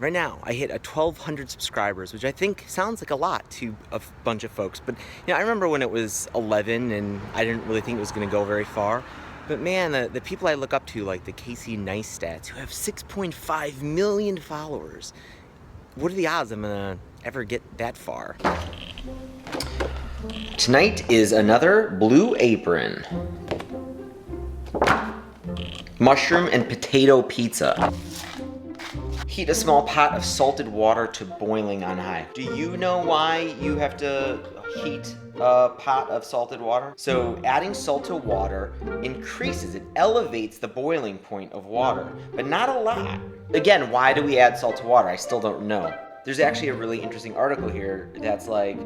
right now, I hit 1,200 subscribers, which I think sounds like a lot to a bunch of folks. But I remember when it was 11 and I didn't really think it was going to go very far. But man, the people I look up to, like the Casey Neistats, who have 6.5 million followers, what are the odds I'm going to ever get that far? Tonight is another Blue Apron. Mushroom and potato pizza. Heat a small pot of salted water to boiling on high. Do you know why you have to heat a pot of salted water? So adding salt to water increases, it elevates the boiling point of water, but not a lot. Again, why do we add salt to water? I still don't know. There's actually a really interesting article here that's like,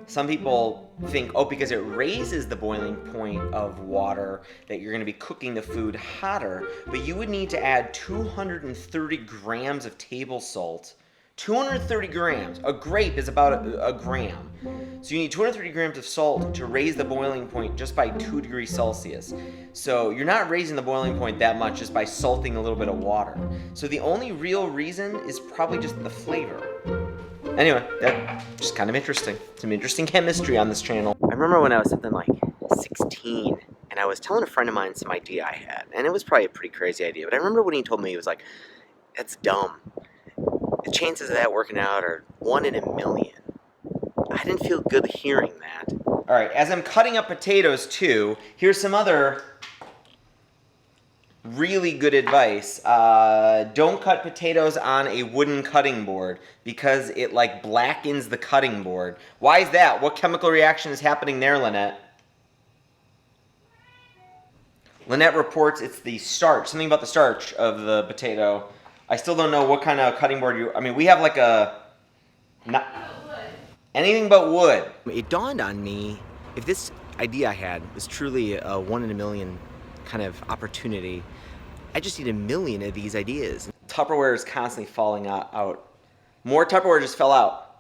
some people think, oh, because it raises the boiling point of water, that you're gonna be cooking the food hotter, but you would need to add 230 grams of table salt. 230 grams. A grape is about a gram. So you need 230 grams of salt to raise the boiling point just by 2 degrees Celsius. So you're not raising the boiling point that much just by salting a little bit of water. So the only real reason is probably just the flavor. Anyway, that's just kind of interesting. Some interesting chemistry on this channel. I remember when I was something like 16 and I was telling a friend of mine some idea I had, and it was probably a pretty crazy idea, but I remember when he told me, he was like, that's dumb. The chances of that working out are 1 in a million. I didn't feel good hearing that. All right, as I'm cutting up potatoes too, here's some other really good advice. Don't cut potatoes on a wooden cutting board because it like blackens the cutting board. Why is that? What chemical reaction is happening there, Lynette? Lynette reports it's the starch, something about the starch of the potato. I still don't know what kind of cutting board I mean, we have like anything but wood. It dawned on me, if this idea I had was truly a 1 in a million kind of opportunity, I just need 1 million of these ideas. Tupperware is constantly falling out. More Tupperware just fell out.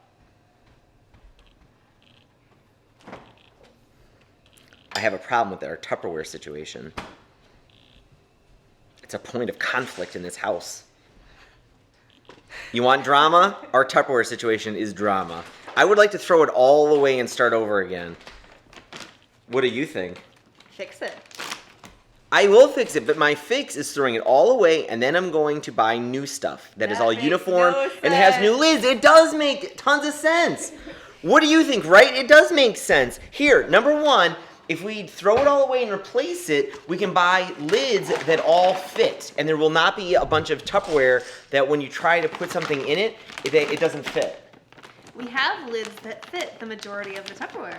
I have a problem with our Tupperware situation. It's a point of conflict in this house. You want drama? Our Tupperware situation is drama. I would like to throw it all away and start over again. What do you think? Fix it. I will fix it, but my fix is throwing it all away, and then I'm going to buy new stuff that is all uniform and has new lids. It does make tons of sense. What do you think, right? It does make sense. Here, number one, if we throw it all away and replace it, we can buy lids that all fit, and there will not be a bunch of Tupperware that when you try to put something in it, it doesn't fit. We have lids that fit the majority of the Tupperware.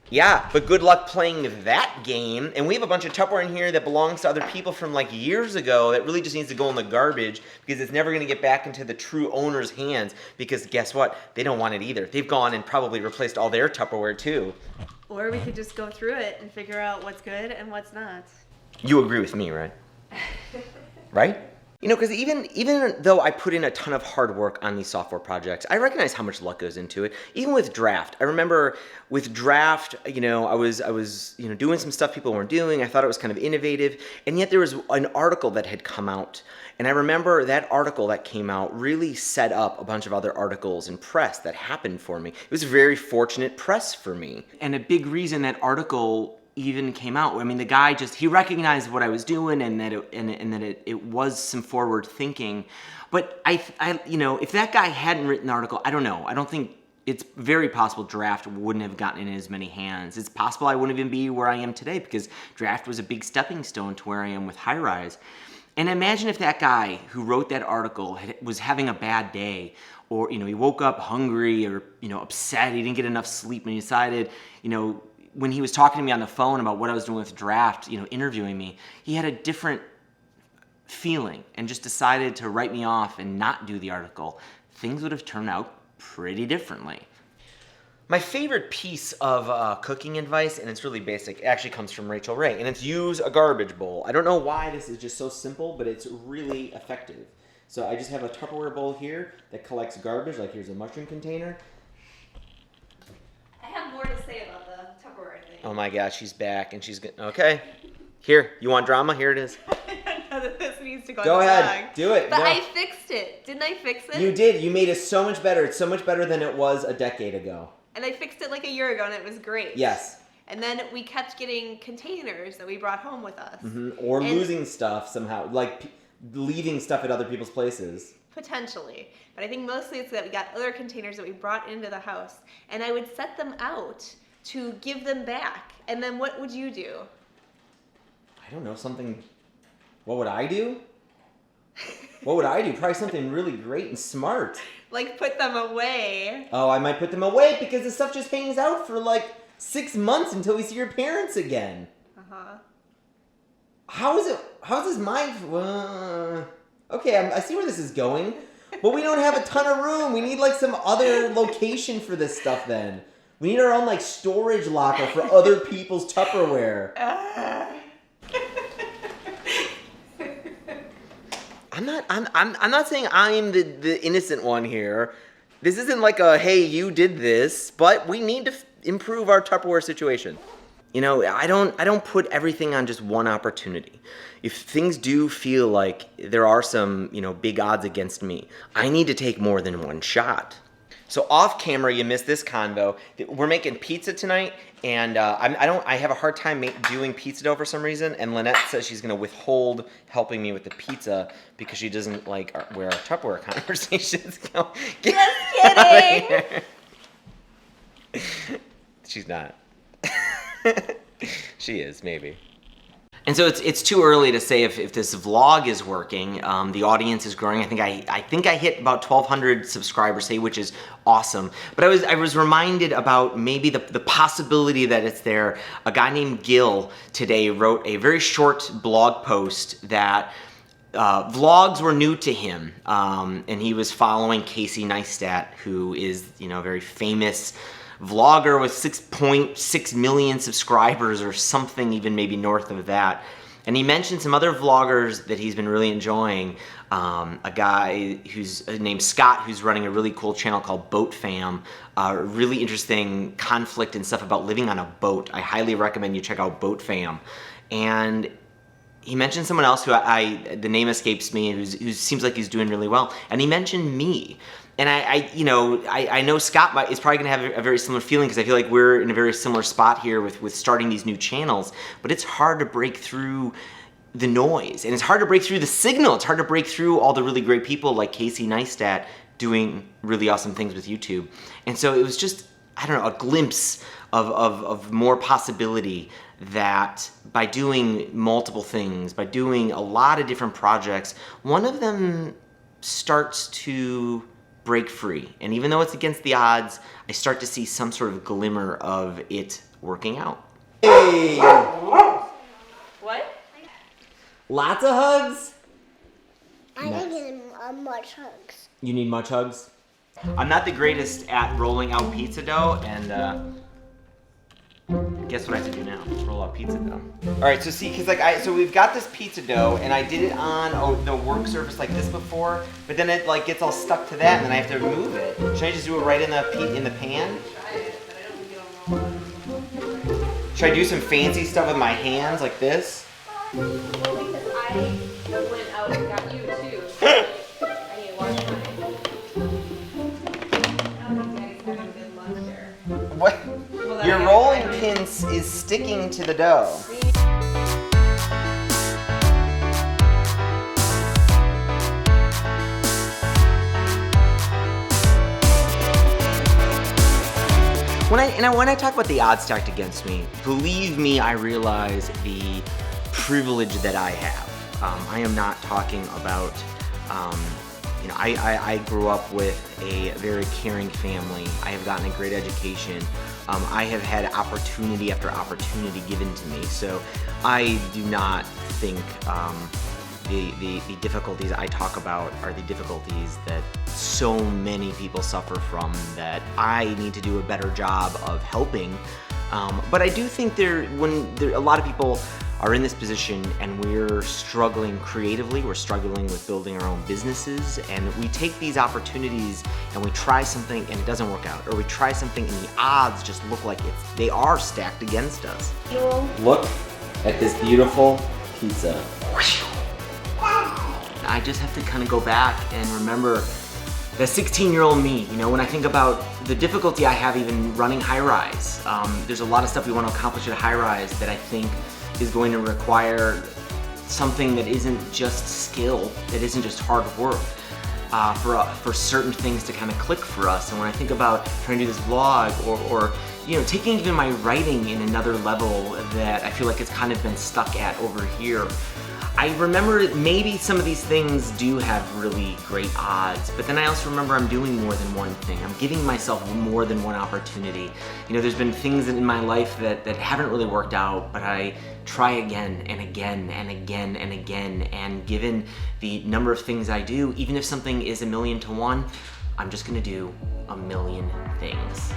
Yeah, but good luck playing that game. And we have a bunch of Tupperware in here that belongs to other people from like years ago that really just needs to go in the garbage because it's never going to get back into the true owner's hands because guess what? They don't want it either. They've gone and probably replaced all their Tupperware too. Or we could just go through it and figure out what's good and what's not. You agree with me, right? Right? You know, because even though I put in a ton of hard work on these software projects, I recognize how much luck goes into it. Even with Draft, I remember with Draft, I was doing some stuff people weren't doing. I thought it was kind of innovative, and yet there was an article that had come out, and I remember that article that came out really set up a bunch of other articles and press that happened for me. It was a very fortunate press for me, and a big reason that article even came out. I mean, the guy he recognized what I was doing and that it was some forward thinking. But if that guy hadn't written the article, I don't know. I don't think it's very possible Draft wouldn't have gotten in as many hands. It's possible I wouldn't even be where I am today because Draft was a big stepping stone to where I am with Highrise. And imagine if that guy who wrote that article was having a bad day, or he woke up hungry or upset, he didn't get enough sleep, and he decided, when he was talking to me on the phone about what I was doing with Draft, interviewing me, he had a different feeling and just decided to write me off and not do the article. Things would have turned out pretty differently. My favorite piece of cooking advice, and it's really basic, actually comes from Rachel Ray, and it's use a garbage bowl. I don't know why this is just so simple, but it's really effective. So I just have a Tupperware bowl here that collects garbage, like here's a mushroom container. I have more to say about the Tupperware thing. Oh my gosh, she's back and she's good. Okay. Here, you want drama? Here it is. I know that this needs needs to go Go on the ahead, blog. do it. But No. I fixed it. Didn't I fix it? You did. You made it so much better. It's so much better than it was a decade ago. And I fixed it like a year ago, and it was great. Yes. And then we kept getting containers that we brought home with us. Or And- losing stuff somehow, like leaving stuff at other people's places. Potentially. But I think mostly it's that we got other containers that we brought into the house, and I would set them out to give them back. And then what would you do? I don't know, something. What would I do? What would I do? Probably something really great and smart. Like put them away. Oh, I might put them away because the stuff just hangs out for like 6 months until we see your parents again. Uh-huh. How is this my... okay, I see where this is going. But we don't have a ton of room. We need like some other location for this stuff then. We need our own like storage locker for other people's Tupperware. I'm not saying I'm the innocent one here. This isn't like a, hey, you did this, but we need to improve our Tupperware situation. You know, I don't put everything on just one opportunity. If things do feel like there are some, big odds against me, I need to take more than one shot. So off camera, you missed this convo. We're making pizza tonight, and I have a hard time doing pizza dough for some reason. And Lynette says she's gonna withhold helping me with the pizza because she doesn't like where our Tupperware conversations go. Just kidding. She's not. She is, maybe. And so it's too early to say if this vlog is working. The audience is growing. I think I hit about 1,200 subscribers today, which is awesome. But I was reminded about maybe the possibility that it's there. A guy named Gil today wrote a very short blog post that vlogs were new to him, and he was following Casey Neistat, who is a very famous vlogger with 6.6 million subscribers or something, even maybe north of that. And he mentioned some other vloggers that he's been really enjoying. A guy who's named Scott, who's running a really cool channel called Boat Fam. Really interesting conflict and stuff about living on a boat. I highly recommend you check out Boat Fam. And he mentioned someone else who the name escapes me, who seems like he's doing really well. And he mentioned me. And I know Scott is probably gonna have a very similar feeling because I feel like we're in a very similar spot here with starting these new channels, but it's hard to break through the noise, and it's hard to break through the signal. It's hard to break through all the really great people like Casey Neistat doing really awesome things with YouTube. And so it was just, I don't know, a glimpse of more possibility that by doing multiple things, by doing a lot of different projects, one of them starts to break free. And even though it's against the odds, I start to see some sort of glimmer of it working out. Hey! What? Lots of hugs? I need much hugs. You need much hugs? I'm not the greatest at rolling out pizza dough, and guess what I have to do now? Roll out pizza dough. All right, so see, so we've got this pizza dough, and I did it on the work surface like this before, but then it gets all stuck to that, and then I have to remove it. Should I just do it right in the pan? Should I do some fancy stuff with my hands like this? Well, because I went out and got you too. I need to wash mine. I don't think Daddy's having a good lunch there. What? Well, Your I- rolling pin is sticking to the dough. When I talk about the odds stacked against me, believe me, I realize the privilege that I have. I am not talking about, I grew up with a very caring family. I have gotten a great education. I have had opportunity after opportunity given to me. So I do not think the difficulties I talk about are the difficulties that so many people suffer from, that I need to do a better job of helping. But I do think a lot of people are in this position and we're struggling creatively, we're struggling with building our own businesses, and we take these opportunities and we try something and it doesn't work out, or we try something and the odds just look like they are stacked against us. Look at this beautiful pizza. I just have to kind of go back and remember the 16-year-old me. You know, when I think about the difficulty I have even running high rise, there's a lot of stuff we want to accomplish at high rise that I think is going to require something that isn't just skill, that isn't just hard work, for certain things to kind of click for us. And when I think about trying to do this vlog or you know, taking even my writing in another level that I feel like it's kind of been stuck at over here, I remember maybe some of these things do have really great odds, but then I also remember I'm doing more than one thing. I'm giving myself more than one opportunity. You know, there's been things in my life that haven't really worked out, but I try again and again and again and again. And given the number of things I do, even if something is 1,000,000 to 1, I'm just gonna do 1,000,000 things.